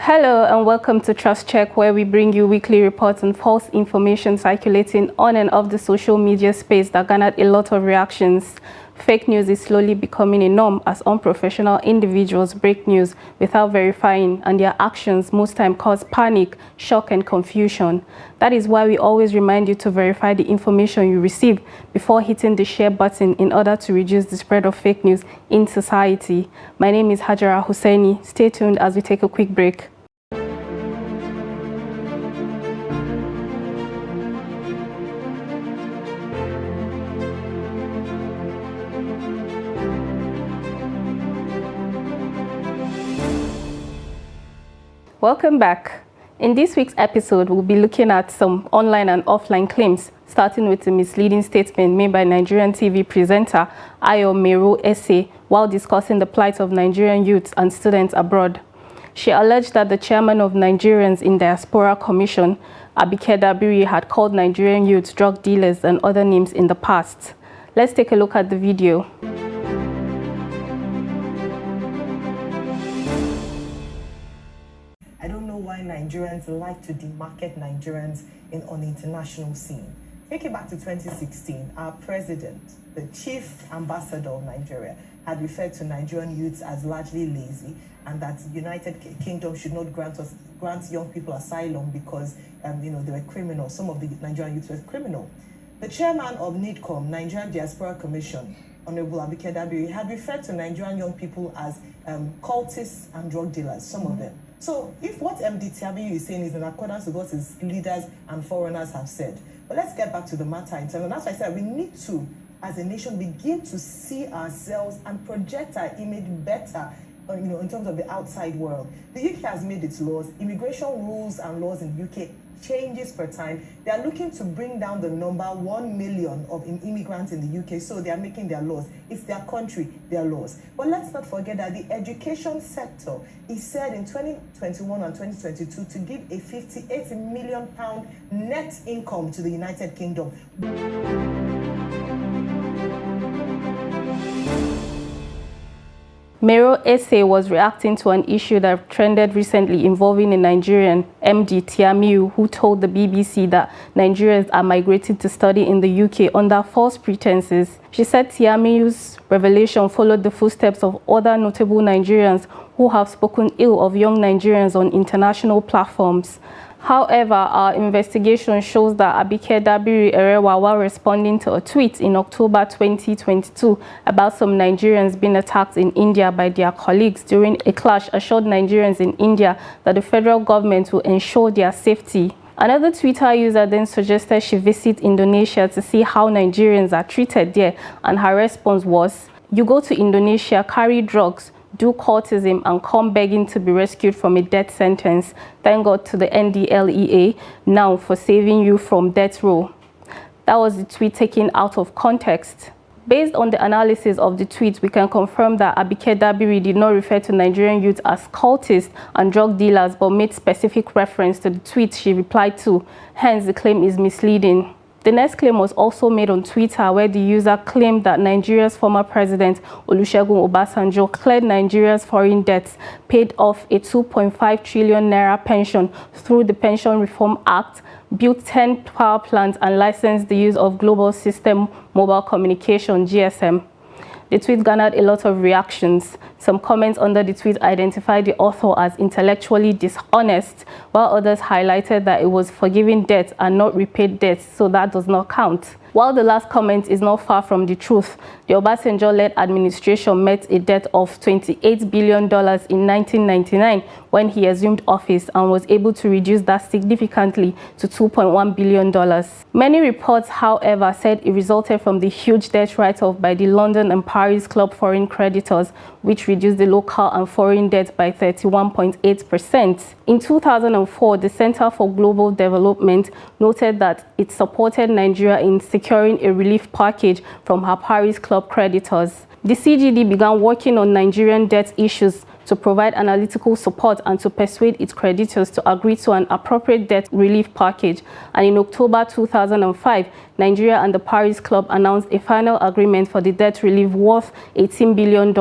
Hello and welcome to Trust Check, where we bring you weekly reports on false information circulating on and off the social media space that garnered a lot of reactions. Fake news is slowly becoming a norm as unprofessional individuals break news without verifying, and their actions most times cause panic, shock and confusion. That is why we always remind you to verify the information you receive before hitting the share button in order to reduce the spread of fake news in society. My name is Hajara Hussaini. Stay tuned as we take a quick break. Welcome back. In this week's episode, we'll be looking at some online and offline claims, starting with a misleading statement made by Nigerian TV presenter Ayo Mero Ese while discussing the plight of Nigerian youths and students abroad. She alleged that the chairman of Nigerians in Diaspora Commission, Abike Dabiri, had called Nigerian youths drug dealers and other names in the past. Let's take a look at the video. Nigerians like to demarket Nigerians on the international scene. Take it back to 2016, our president, the chief ambassador of Nigeria, had referred to Nigerian youths as largely lazy, and that the United Kingdom should not grant young people asylum because they were criminal. Some of the Nigerian youths were criminal. The chairman of NIDCOM, Nigerian Diaspora Commission, Honorable Abike Dabiri, had referred to Nigerian young people as cultists and drug dealers, some of them. So if what MD Tiabiyu is saying is in accordance with what his leaders and foreigners have said, but let's get back to the matter in terms, and that's why I said we need to, as a nation, begin to see ourselves and project our image better, in terms of the outside world. The UK has made its laws, immigration rules and laws in the UK changes per time. They are looking to bring down the number 1 million of immigrants in the UK, so they are making their laws. It's their country, their laws. But let's not forget that the education sector is said in 2021 and 2022 to give a £58 million net income to the United Kingdom. Mero Ese was reacting to an issue that trended recently involving a Nigerian, MD Tiamiyu, who told the BBC that Nigerians are migrating to study in the UK under false pretenses. She said Tiamiyu's revelation followed the footsteps of other notable Nigerians who have spoken ill of young Nigerians on international platforms. However, our investigation shows that Abike Dabiri Erewa, while responding to a tweet in October 2022 about some Nigerians being attacked in India by their colleagues during a clash, assured Nigerians in India that the federal government will ensure their safety. Another Twitter user then suggested she visit Indonesia to see how Nigerians are treated there, and her response was, "You go to Indonesia, carry drugs, do courtism and come begging to be rescued from a death sentence. Thank God to the NDLEA now for saving you from death row." That was the tweet taken out of context. Based on the analysis of the tweet, we can confirm that Abike Dabiri did not refer to Nigerian youth as cultists and drug dealers, but made specific reference to the tweet she replied to. Hence, the claim is misleading. The next claim was also made on Twitter, where the user claimed that Nigeria's former president, Olusegun Obasanjo, cleared Nigeria's foreign debts, paid off a 2.5 trillion naira pension through the Pension Reform Act, built 10 power plants, and licensed the use of Global System Mobile Communication, GSM. The tweet garnered a lot of reactions. Some comments under the tweet identified the author as intellectually dishonest, while others highlighted that it was forgiving debt and not repaid debt, so that does not count. While the last comment is not far from the truth, the Obasanjo-led administration met a debt of $28 billion in 1999 when he assumed office, and was able to reduce that significantly to $2.1 billion. Many reports, however, said it resulted from the huge debt write-off by the London and Paris Club foreign creditors, which reduced the local and foreign debt by 31.8%. In 2004, the Center for Global Development noted that it supported Nigeria in securing a relief package from her Paris Club creditors. The CGD began working on Nigerian debt issues to provide analytical support and to persuade its creditors to agree to an appropriate debt relief package. And in October 2005, Nigeria and the Paris Club announced a final agreement for the debt relief worth $18 billion.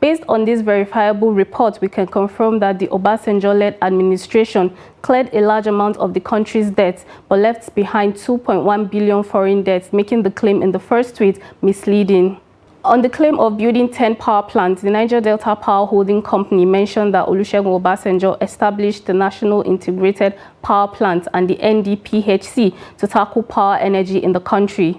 Based on this verifiable report, we can confirm that the Obasanjo-led administration cleared a large amount of the country's debts, but left behind 2.1 billion foreign debts, making the claim in the first tweet misleading. On the claim of building 10 power plants, the Niger Delta Power Holding Company mentioned that Olusegun Obasanjo established the National Integrated Power Plant and the NDPHC to tackle power energy in the country.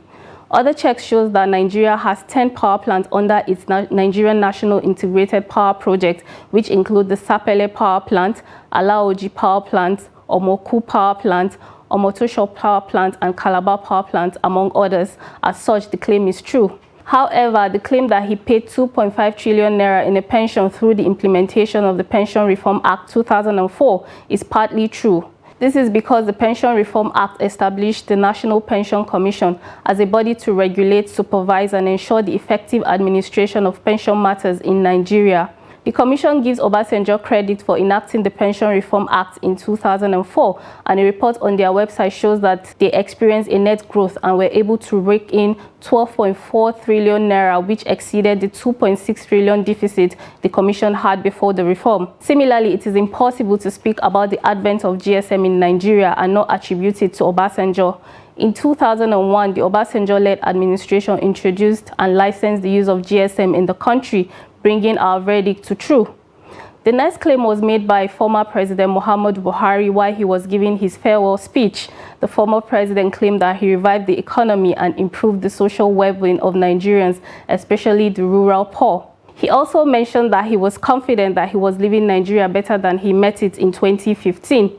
Other checks show that Nigeria has 10 power plants under its Nigerian National Integrated Power Project, which include the Sapele Power Plant, Alaoji Power Plant, Omoku Power Plant, Omotosho Power Plant, and Calabar Power Plant, among others. As such, the claim is true. However, the claim that he paid 2.5 trillion naira in a pension through the implementation of the Pension Reform Act 2004 is partly true. This is because the Pension Reform Act established the National Pension Commission as a body to regulate, supervise, and ensure the effective administration of pension matters in Nigeria. The Commission gives Obasanjo credit for enacting the Pension Reform Act in 2004, and a report on their website shows that they experienced a net growth and were able to rake in 12.4 trillion naira, which exceeded the 2.6 trillion deficit the Commission had before the reform. Similarly, it is impossible to speak about the advent of GSM in Nigeria and not attribute it to Obasanjo. In 2001, the Obasanjo-led administration introduced and licensed the use of GSM in the country, bringing our verdict to true. The next claim was made by former President Muhammadu Buhari while he was giving his farewell speech. The former president claimed that he revived the economy and improved the social well-being of Nigerians, especially the rural poor. He also mentioned that he was confident that he was leaving Nigeria better than he met it in 2015.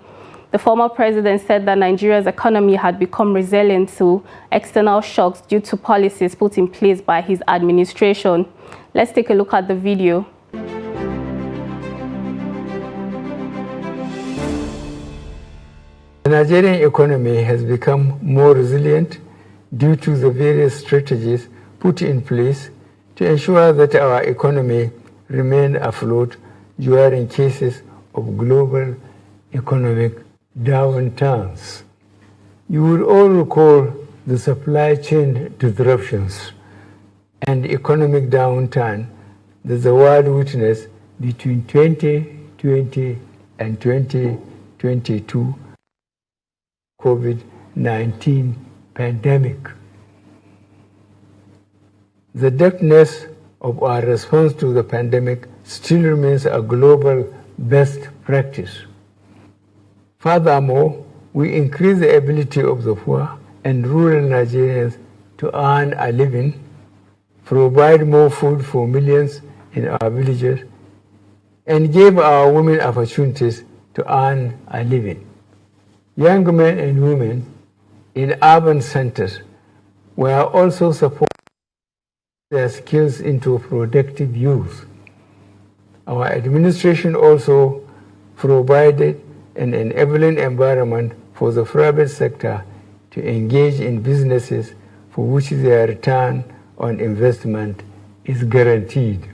The former president said that Nigeria's economy had become resilient to external shocks due to policies put in place by his administration. Let's take a look at the video. The Nigerian economy has become more resilient due to the various strategies put in place to ensure that our economy remain afloat during cases of global economic downturns. You will all recall the supply chain disruptions and economic downturn that the world witnessed between 2020 and 2022 COVID-19 pandemic. The depthness of our response to the pandemic still remains a global best practice. Furthermore, we increase the ability of the poor and rural Nigerians to earn a living, provide more food for millions in our villages, and give our women opportunities to earn a living. Young men and women in urban centers were also supported their skills into productive use. Our administration also provided an enabling environment for the private sector to engage in businesses for which their return on investment is guaranteed.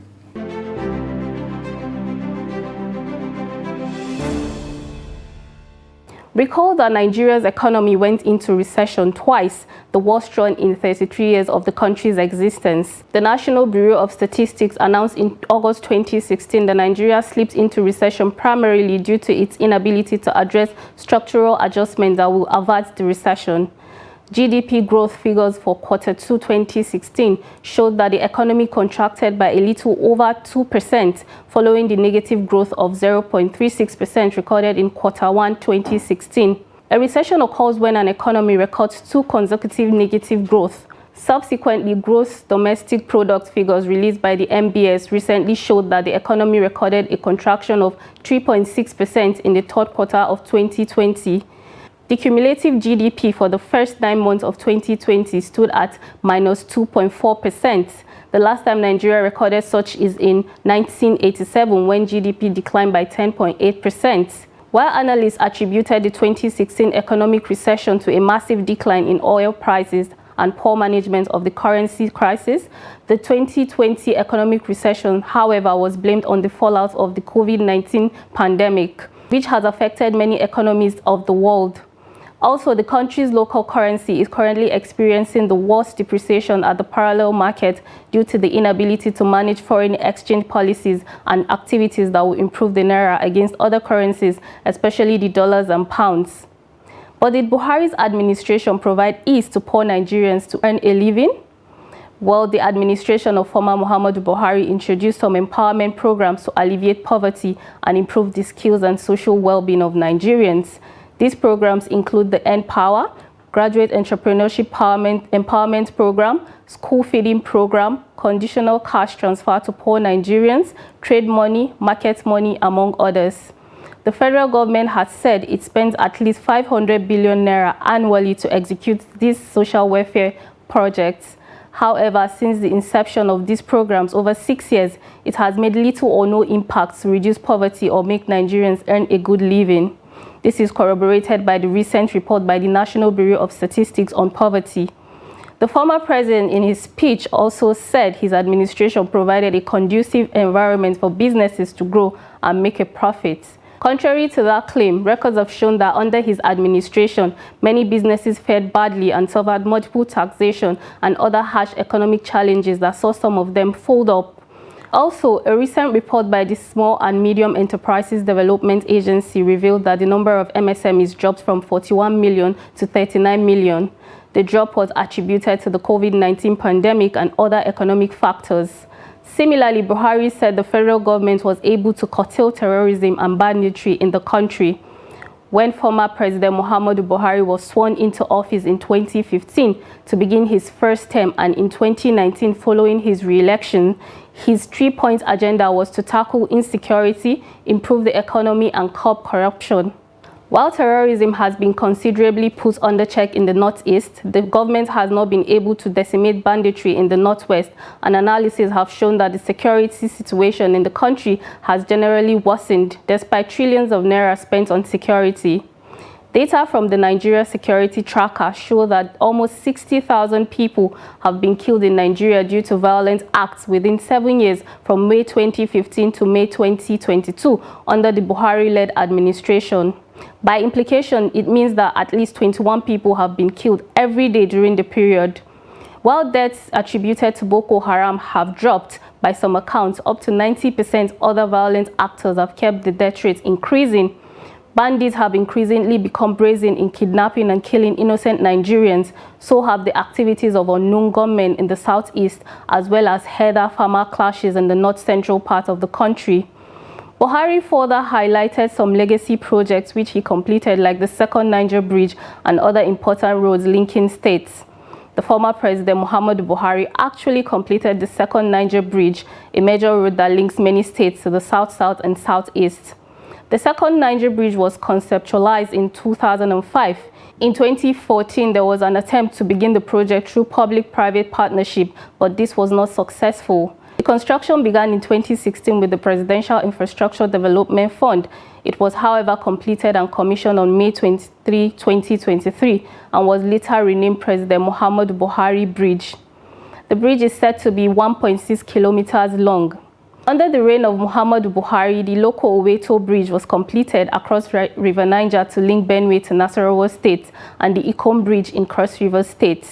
Recall that Nigeria's economy went into recession twice, the worst run in 33 years of the country's existence. The National Bureau of Statistics announced in August 2016 that Nigeria slipped into recession primarily due to its inability to address structural adjustments that will avert the recession. GDP growth figures for Q2 2016 showed that the economy contracted by a little over 2%, following the negative growth of 0.36% recorded in Q1 2016. A recession occurs when an economy records 2 consecutive negative growth. Subsequently, gross domestic product figures released by the NBS recently showed that the economy recorded a contraction of 3.6% in the third quarter of 2020. The cumulative GDP for the first 9 months of 2020 stood at minus 2.4%. The last time Nigeria recorded such is in 1987, when GDP declined by 10.8%. While analysts attributed the 2016 economic recession to a massive decline in oil prices, and poor management of the currency crisis. The 2020 economic recession, however, was blamed on the fallout of the COVID-19 pandemic, which has affected many economies of the world. Also, the country's local currency is currently experiencing the worst depreciation at the parallel market due to the inability to manage foreign exchange policies and activities that will improve the naira against other currencies, especially the dollars and pounds. But did Buhari's administration provide ease to poor Nigerians to earn a living? Well, the administration of former Muhammadu Buhari introduced some empowerment programs to alleviate poverty and improve the skills and social well-being of Nigerians. These programs include the N-Power, Graduate Entrepreneurship Empowerment Program, School Feeding Program, Conditional Cash Transfer to Poor Nigerians, Trade Money, Market Money, among others. The federal government has said it spends at least 500 billion naira annually to execute these social welfare projects. However, since the inception of these programs over 6 years, it has made little or no impact to reduce poverty or make Nigerians earn a good living. This is corroborated by the recent report by the National Bureau of Statistics on poverty. The former president in his speech also said his administration provided a conducive environment for businesses to grow and make a profit. Contrary to that claim, records have shown that under his administration, many businesses fared badly and suffered multiple taxation and other harsh economic challenges that saw some of them fold up. Also, a recent report by the Small and Medium Enterprises Development Agency revealed that the number of MSMEs dropped from 41 million to 39 million. The drop was attributed to the COVID-19 pandemic and other economic factors. Similarly, Buhari said the federal government was able to curtail terrorism and banditry in the country. When former President Muhammadu Buhari was sworn into office in 2015 to begin his first term, and in 2019 following his re-election, his 3-point agenda was to tackle insecurity, improve the economy, and curb corruption. While terrorism has been considerably put under check in the Northeast, the government has not been able to decimate banditry in the Northwest, and analyses have shown that the security situation in the country has generally worsened, despite trillions of naira spent on security. Data from the Nigeria Security Tracker show that almost 60,000 people have been killed in Nigeria due to violent acts within 7 years from May 2015 to May 2022 under the Buhari-led administration. By implication, it means that at least 21 people have been killed every day during the period. While deaths attributed to Boko Haram have dropped by some accounts, up to 90% other violent actors have kept the death rate increasing. Bandits have increasingly become brazen in kidnapping and killing innocent Nigerians. So have the activities of unknown gunmen in the southeast, as well as herder-farmer clashes in the north-central part of the country. Buhari further highlighted some legacy projects which he completed, like the Second Niger Bridge and other important roads linking states. The former President Muhammadu Buhari actually completed the Second Niger Bridge, a major road that links many states to the south-south and southeast. The Second Niger Bridge was conceptualized in 2005. In 2014, there was an attempt to begin the project through public-private partnership, but this was not successful. The construction began in 2016 with the Presidential Infrastructure Development Fund. It was, however, completed and commissioned on May 23, 2023, and was later renamed President Muhammadu Buhari Bridge. The bridge is said to be 1.6 kilometers long. Under the reign of Muhammadu Buhari, the local Oweto Bridge was completed across River Niger to link Benue to Nasarawa State, and the Ikom Bridge in Cross River State.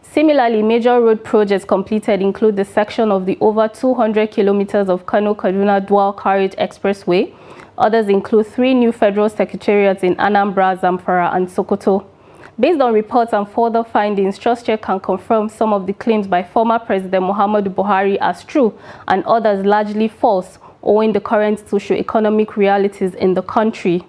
Similarly, major road projects completed include the section of the over 200 kilometers of Kano-Kaduna Dual Carriage Expressway. Others include 3 new federal secretariats in Anambra, Zamfara, and Sokoto. Based on reports and further findings, TrustCheck can confirm some of the claims by former President Muhammadu Buhari as true and others largely false, owing the current socio-economic realities in the country.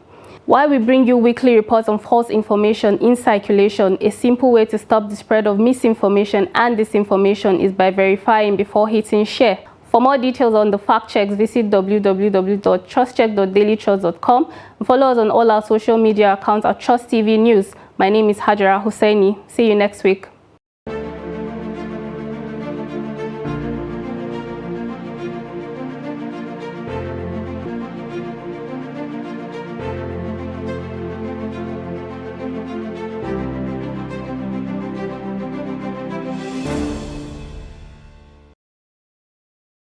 While we bring you weekly reports on false information in circulation, a simple way to stop the spread of misinformation and disinformation is by verifying before hitting share. For more details on the fact checks, visit www.trustcheck.dailytrust.com and follow us on all our social media accounts at Trust TV News. My name is Hajara Hussaini. See you next week.